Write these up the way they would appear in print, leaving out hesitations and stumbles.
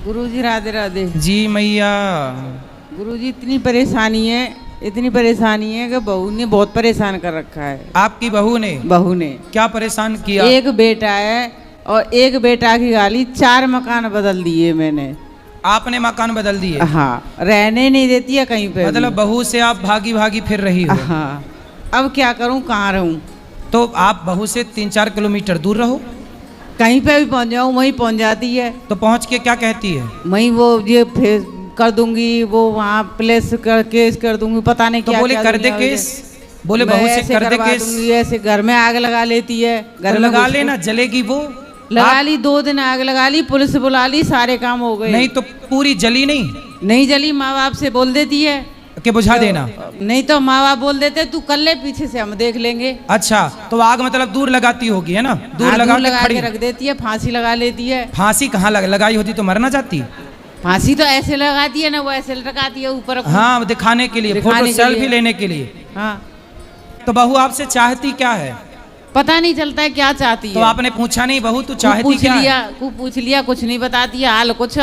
गुरुजी राधे राधे। जी मैया। गुरुजी इतनी परेशानी है कि बहू ने बहुत परेशान कर रखा है। आपकी बहू ने क्या परेशान किया? एक बेटा है और एक बेटा की गाली 4 मकान बदल दिए मैंने। आपने मकान बदल दिए? हाँ, रहने नहीं देती है कहीं पे। मतलब बहू से आप भागी भागी फिर रही हो? हाँ, अब क्या करूं, कहाँ रहूं? तो आप बहू से 3-4 किलोमीटर दूर रहो। कहीं पे भी पहुंच जाऊं वहीं पहुंच जाती है। तो पहुंच के क्या कहती है? वहीं वो ये कर दूंगी, वो वहाँ प्लेस कर केस कर दूंगी, पता नहीं तो क्या बोले क्या कर दे केस, बोले बहू से कर दे केस। ऐसे घर में आग लगा लेती है। घर तो में लगा लेना, जलेगी वो। लगा ली, 2 दिन आग लगा ली, पुलिस बुला ली, सारे काम हो गए। नहीं तो पूरी जली नहीं जली, माँ बाप से बोल देती है कि बुझा देना। नहीं तो माँ बाप बोल देते तू कर ले, पीछे से हम देख लेंगे। अच्छा, तो आग मतलब दूर लगाती होगी, है ना? दूर लगा के रख देती है, फांसी लगा लेती है। फांसी कहाँ लगाई होती तो मर ना जाती? फांसी तो ऐसे लगाती है ना, वो ऐसे लगाती है ऊपर। हाँ, दिखाने के लिए, फोटो सेल्फी लेने के लिए। हाँ, तो बहू आपसे चाहती क्या है? पता नहीं चलता है क्या चाहती है। तो आपने पूछा नहीं बहू तू चाहती क्या है? पूछ लिया, कुछ नहीं बताती है। हाल कुछ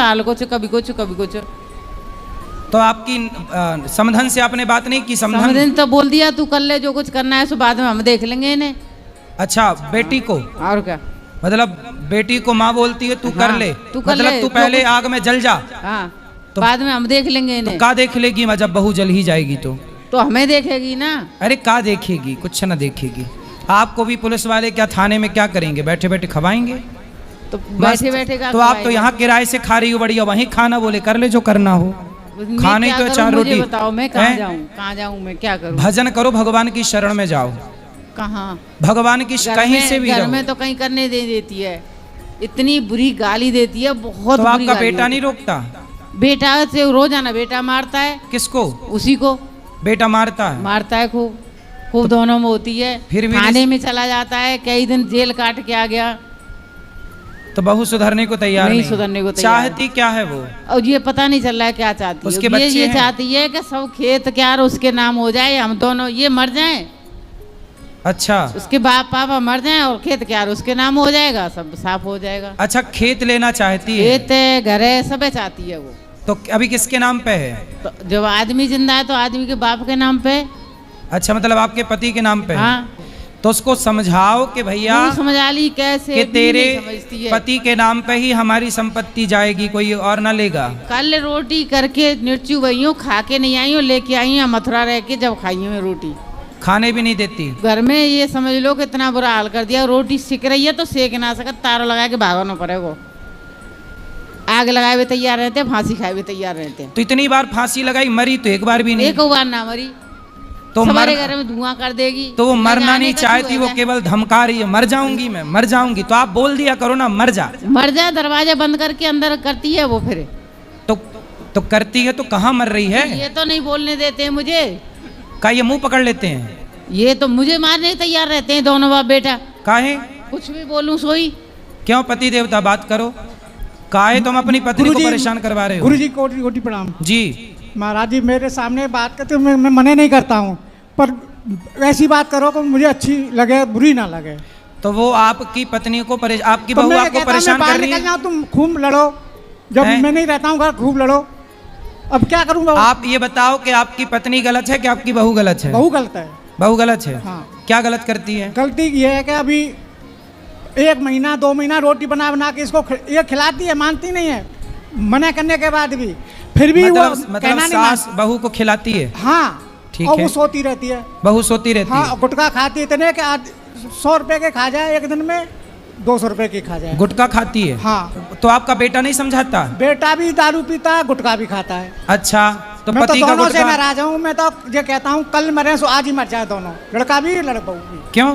कभी कुछ। तो आपकी समधन से आपने बात नहीं की? समधन तो बोल दिया तू कर ले जो कुछ करना है, सो बाद में हम देख लेंगे इन्हें। अच्छा, बेटी को? और क्या, मतलब बेटी को माँ बोलती है तू कर ले, मतलब तू पहले आग में जल जा। हाँ, तो बाद में हम देख लेंगे इन्हें। तो का देख लेगी जब बहू जल ही जाएगी तो हमें देखेगी ना। अरे का देखेगी, कुछ ना देखेगी। आपको भी पुलिस वाले क्या थाने में क्या करेंगे? बैठे बैठे खवाएंगे। तो बैठे का तो आप तो यहाँ किराए से खा रही हो, बढ़िया वहीं खाना, बोले कर ले जो करना हो। खाने तो 4 रोटी। बताओ मैं कहाँ जाऊँ मैं क्या करूँ? भजन करो, भगवान की शरण में जाओ। कहाँ? भगवान की कहीं से भी घर में तो कहीं करने दे देती है, इतनी बुरी गाली देती है, बहुत। तो आपका बेटा नहीं रोकता? बेटा से रोजाना बेटा मारता है। किसको? उसी को बेटा मारता है खूब दोनों में होती है। फिर भी थाने में चला जाता है, कई दिन जेल काट के आ गया। तो बहू सुधरने को तैयार नहीं? सुधरने को तैयार। चाहती क्या है वो? और ये पता नहीं चल रहा है क्या चाहती है। उसके बच्चे ये चाहती है कि सब खेत क्यार उसके नाम हो जाए, हम दोनों ये मर जाएं। अच्छा, उसके बाप पापा मर जाएं और खेत क्यार उसके नाम हो जाएगा, सब साफ हो जाएगा। अच्छा, खेत लेना चाहती है? खेत है, घर है, सब चाहती है वो। तो अभी किसके नाम पे है? तो जब आदमी जिंदा है तो आदमी के बाप के नाम पे। अच्छा, मतलब आपके पति के नाम पे? हाँ। तो उसको समझाओ कि भैया समझा ली कैसे कि तेरे पति के नाम पे ही हमारी संपत्ति जाएगी, कोई और ना लेगा। कल रोटी करके निर्चू गई हूँ, खा के नहीं आई हूँ, लेके आई हूँ मथुरा रह के, जब खाई हूँ रोटी खाने भी नहीं देती घर में। ये समझ लो कि इतना बुरा हाल कर दिया। रोटी सिक रही है तो सेक ना सकत, तारों लगा के भागना पड़ेगा। आग लगाए हुए तैयार रहते, फांसी खाए हुए तैयार रहते। तो इतनी बार फांसी लगाई, मरी तो एक बार भी नहीं? एक बार ना मरी, तो हमारे घर में धुआं कर देगी। तो वो मरना नहीं चाहती, वो केवल धमका रही है, मर जाऊंगी मैं, मर जाऊंगी। तो आप बोल दिया करो ना, मर जा। दरवाजा बंद करके अंदर करती है वो। फिर तो करती है तो कहाँ मर रही है? ये तो नहीं बोलने देते मुझे। का ये मुंह पकड़ लेते हैं? ये तो मुझे मारने तैयार रहते हैं दोनों बाप बेटा। काहे? कुछ भी बोलूं सोई। क्यों? पति देवता बात करो। काहे तुम अपनी पत्नी को परेशान करवा रहे हो? गुरुजी कोटि कोटि प्रणाम जी। महाराज जी, मेरे सामने बात करते मैं मने नहीं करता हूँ, पर ऐसी बात करो कि मुझे अच्छी लगे, बुरी ना लगे। तो वो आपकी पत्नी को आपकी बहू आपको परेशान कर रही है? तुम खूब लड़ो, जब मैं नहीं रहता हूँ घर खूब लड़ो। अब क्या करूँगा? आप ये बताओ कि आपकी पत्नी गलत है कि आपकी बहू गलत है? बहू गलत है। बहू गलत है? हाँ। क्या गलत करती है? गलती ये है कि अभी 1 महीना 2 महीना रोटी बना के इसको ये खिलाती है, मानती नहीं है, मना करने के बाद भी। फिर भी मतलब सास बहू को खिलाती है? हाँ, ठीक और है। वो सोती रहती है। बहू सोती रहती है? हाँ, गुटखा खाती है इतने कि 100 रुपए के खा जाए एक दिन में, 200 रुपए की खा जाए। गुटखा खाती है? हाँ। तो आपका बेटा नहीं समझाता? बेटा भी दारू पीता है, गुटखा भी खाता है। अच्छा, तो मैं पति तो का दोनों से गुटखा? नाराज हूँ। मैं तो ये कहता हूँ कल मरे सो आज ही मर जाए दोनों, लड़का भी लड़का भी। क्यों?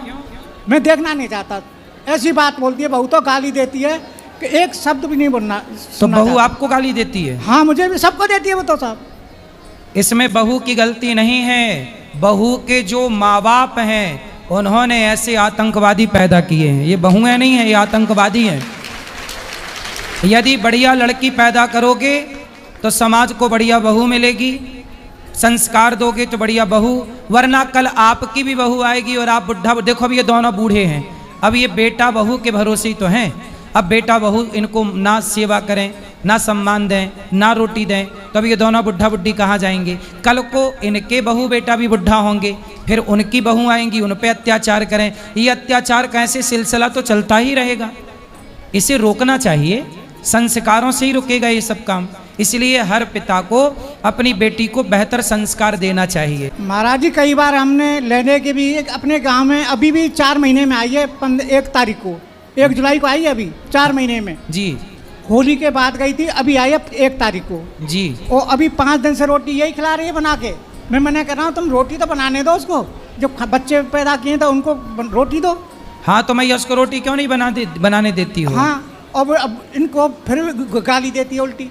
मैं देखना नहीं चाहता। ऐसी बात बोलती है बहू, तो गाली देती है कि एक शब्द भी नहीं बोलना। तो बहू आपको गाली देती है? हाँ, मुझे भी, सबको देती है वो तो सब। इसमें बहू की गलती नहीं है। बहू के जो माँ बाप हैं उन्होंने ऐसे आतंकवादी पैदा किए हैं। ये बहुएं नहीं है, ये आतंकवादी हैं। यदि बढ़िया लड़की पैदा करोगे तो समाज को बढ़िया बहू मिलेगी, संस्कार दोगे तो बढ़िया बहू, वरना कल आपकी भी बहू आएगी और आप बुढ़ा। देखो अब ये दोनों बूढ़े हैं, अब ये बेटा बहू के भरोसे ही तो हैं। अब बेटा बहू इनको ना सेवा करें ना सम्मान दें, ना रोटी दें, तो अब ये दोनों बुढ़ा बुढ़ी कहाँ जाएंगे? कल को इनके बहू बेटा भी बुढ़ा होंगे, फिर उनकी बहू आएंगी, उन पे अत्याचार करें। ये अत्याचार कैसे सिलसिला तो चलता ही रहेगा। इसे रोकना चाहिए, संस्कारों से ही रुकेगा ये सब काम। इसलिए हर पिता को अपनी बेटी को बेहतर संस्कार देना चाहिए। महाराज जी कई बार हमने लेने के भी अपने गांव में अभी भी 4 महीने में आई है, 1 तारीख को, 1 जुलाई को आई है, अभी 4 महीने में जी। होली के बाद गई थी, अभी आई है 1 तारीख को जी। और अभी 5 दिन से रोटी यही खिला रही है बना के। मैं मना कर रहा हूँ तुम रोटी तो बनाने दो उसको, जो बच्चे पैदा किए तो उनको रोटी दो। हाँ तो मैं उसको रोटी क्यों नहीं बनाने देती हूँ? हाँ, और अब इनको फिर गाली देती है उल्टी।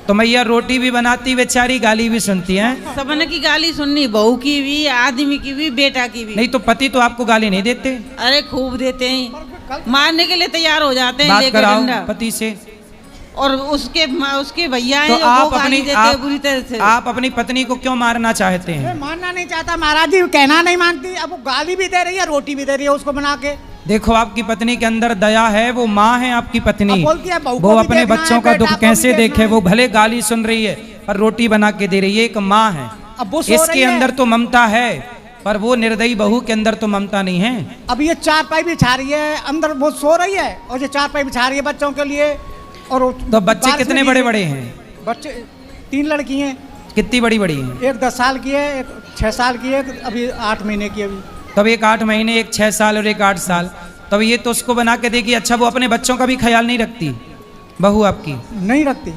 तो मैया रोटी भी बनाती बेचारी, गाली भी सुनती है। सबने की गाली सुननी, बहू की भी, आदमी की भी, बेटा की भी। नहीं तो पति तो आपको गाली नहीं देते? अरे खूब देते हैं, मारने के लिए तैयार हो जाते हैं बात लेकर कराओ डंडा। पति से। और उसके भैया हैं तो वो आप गाली अपनी देते हैं बुरी तरह से। आप अपनी पत्नी को क्यों मारना चाहते हैं? मैं मानना नहीं चाहता महाराज जी, कहना नहीं मानती, अब वो गाली भी दे रही है, रोटी भी दे रही है उसको बना के। देखो आपकी पत्नी के अंदर दया है, वो माँ है आपकी पत्नी, अब बोलती है बहू को वो भी अपने देखना बच्चों है, का बेटा दुख को भी कैसे देखना देखे। है। वो भले गाली सुन रही है पर रोटी बना के दे रही है, एक माँ है। अब वो सो इसके रही है। अंदर तो ममता है, पर वो निर्दयी बहू के अंदर तो ममता नहीं है। अब ये 4 पाई बिछा रही है, अंदर वो सो रही है और ये 4 पाई बिछा रही है बच्चों के लिए। और तो बच्चे कितने बड़े बड़े हैं? बच्चे 3 लड़की हैं, कितनी बड़ी बड़ी हैं? एक 10 साल की है, एक 6 साल की है, अभी 8 महीने की अभी। तब एक 8 महीने, एक 6 साल और एक 8 साल। तब ये तो उसको बना के देगी। अच्छा वो अपने बच्चों का भी ख्याल नहीं रखती बहू आपकी? नहीं रखती,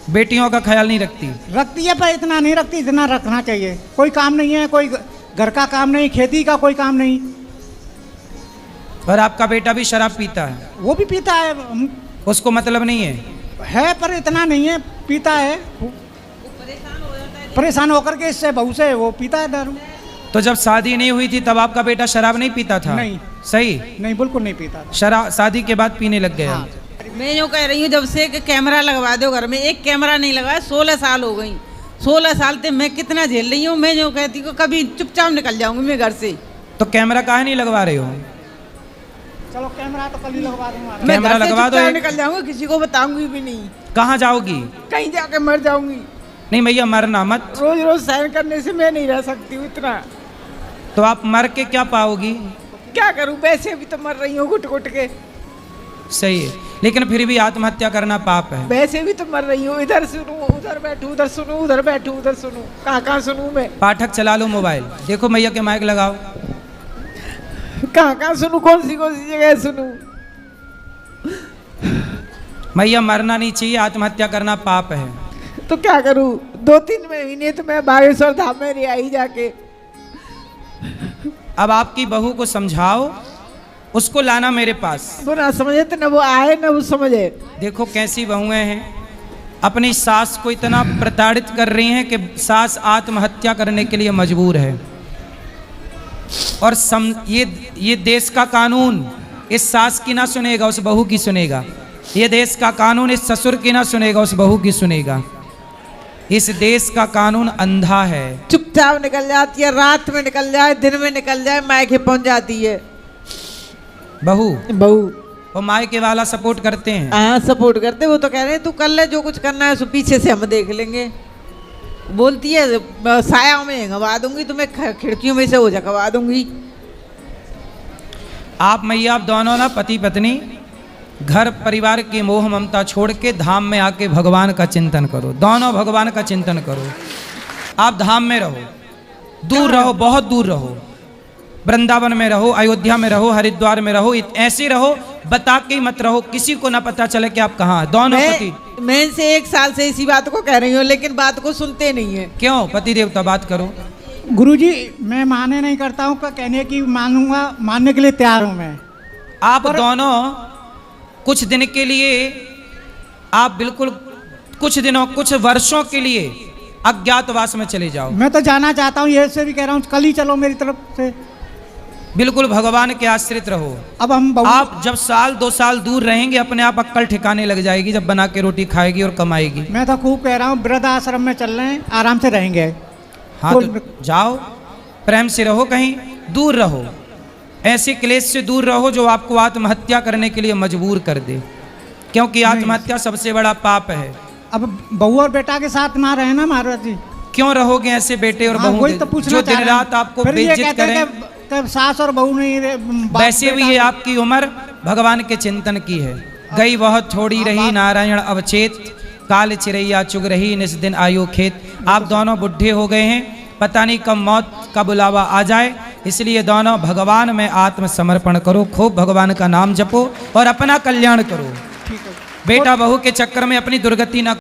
बेटियों का ख्याल नहीं रखती? रखती है पर इतना नहीं रखती जितना रखना चाहिए। कोई काम नहीं है, कोई घर का काम नहीं, खेती का कोई काम नहीं। और आपका बेटा भी शराब पीता है? वो भी पीता है, उसको मतलब नहीं है पर इतना नहीं है, पीता है। परेशान होकर के इससे बहू से वो पीता है दारू। तो जब शादी नहीं हुई थी तब आपका बेटा शराब नहीं पीता था? नहीं। सही? नहीं, बिल्कुल नहीं पीता था। शराब शादी के बाद पीने लग गया? हाँ। मैं यूँ कह रही हूँ जब से कि कैमरा लगवा दो घर में, एक कैमरा नहीं लगाया, 16 साल हो गई। 16 साल से मैं कितना झेल रही हूँ। मैं यूँ कहती हूँ कभी चुपचाप निकल जाऊंगी मैं घर से। तो कैमरा काहे नहीं लगवा रहे हो? चलो कैमरा तो कल ही लगवा दूंगा। मैं कैमरा घर से लगवा दो चुपचाप एक। निकल जाऊंगी, किसी को बताऊंगी भी नहीं। कहाँ जाओगी? कहीं जाके मर जाऊंगी। नहीं भैया मरना मत। रोज रोज सहन करने से मैं नहीं रह सकती हूँ इतना। तो आप मर के क्या पाओगी? क्या करूँ, वैसे भी तो मर रही हूँ घुट घुट के। सही है, लेकिन फिर भी आत्महत्या करना पाप है। वैसे भी तो मर रही हूँ, इधर सुनूं उधर बैठूं, उधर सुनूं उधर बैठूं, उधर सुनूं, कहाँ कहाँ सुनूं मैं? पाठक चला लो मोबाइल, देखो मैया के माइक लगाओ। कहाँ कहाँ सुनूं, कौन सी जगह सुनूं? मैया मरना नहीं चाहिए, आत्महत्या करना पाप है। तो क्या करूं? 2-3 महीने तो मैं बागेश्वर धाम में रह आई जाके। अब आपकी बहू को समझाओ, उसको लाना मेरे पास। वो ना समझे तो ना वो आए ना वो समझे। देखो कैसी बहुएं हैं, अपनी सास को इतना प्रताड़ित कर रही हैं कि सास आत्महत्या करने के लिए मजबूर है। और ये देश का कानून इस सास की ना सुनेगा, उस बहू की सुनेगा। ये देश का कानून इस ससुर की ना सुनेगा, उस बहू की सुनेगा। इस देश का कानून अंधा है। चुपचाप निकल जाती है, रात में निकल जाए, दिन में निकल जाए, मायके पहुंच जाती है बहू। और मायके वाला सपोर्ट करते हैं? हाँ सपोर्ट करते। वो तो कह रहे हैं तू कर ले जो कुछ करना है, सो पीछे से हम देख लेंगे। बोलती है साया में गवा दूंगी तुम्हें, खिड़कियों में से हो जावा दूंगी। आप मैया आप दोनों ना पति पत्नी घर परिवार की मोह ममता छोड़ के धाम में आके भगवान का चिंतन करो। दोनों भगवान का चिंतन करो। आप धाम में रहो, दूर रहो, बहुत दूर रहो। वृंदावन में रहो, अयोध्या में रहो, हरिद्वार में रहो, ऐसे रहो, बता के मत रहो, किसी को ना पता चले कि आप कहाँ हैं। दोनों पति। मैं इनसे 1 साल से इसी बात को कह रही हूँ, लेकिन बात को सुनते नहीं है। क्यों? पति देवता बात करो। गुरुजी मैं माने नहीं करता हूँ, कहने की मानूंगा, मानने के लिए तैयार हूँ मैं। आप दोनों कुछ दिन के लिए, आप बिल्कुल कुछ दिनों, कुछ वर्षों के लिए अज्ञातवास में चले जाओ। मैं तो जाना चाहता हूँ, ये से भी कह रहा हूँ कल ही चलो मेरी तरफ से। बिल्कुल भगवान के आश्रित रहो। अब हम आप जब 1-2 साल दूर रहेंगे, अपने आप अक्कल ठिकाने लग जाएगी, जब बना के रोटी खाएगी और कमाएगी। मैं तो खूब कह रहा हूँ वृद्ध आश्रम में चल रहे हैं, आराम से रहेंगे। हाँ तो जाओ, प्रेम से रहो, कहीं दूर रहो। ऐसे क्लेश से दूर रहो जो आपको आत्महत्या करने के लिए मजबूर कर दे। क्योंकि आत्महत्या सबसे बड़ा पाप है। अब बहू और बेटा के साथ ना रहे ना महाराज जी। क्यों रहोगे ऐसे बेटे और हाँ, बहू वही तो पूछना जो चाह दिन रहे हैं। रात आपको फिर ये बेइज्जत कहते हैं करें? कि सास और बहू नहीं वैसे भी ये आपकी उम्र भगवान के चिंतन की है। गई बहुत थोड़ी रही नारायण अवचेत, काल चिरैया चुग रही निस दिन आयु खेत। आप दोनों बुढ़े हो गए हैं, पता नहीं कब मौत का बुलावा आ जाए, इसलिए दोनों भगवान में आत्मसमर्पण करो, खूब भगवान का नाम जपो और अपना कल्याण करो। बेटा बहू के चक्कर में अपनी दुर्गति ना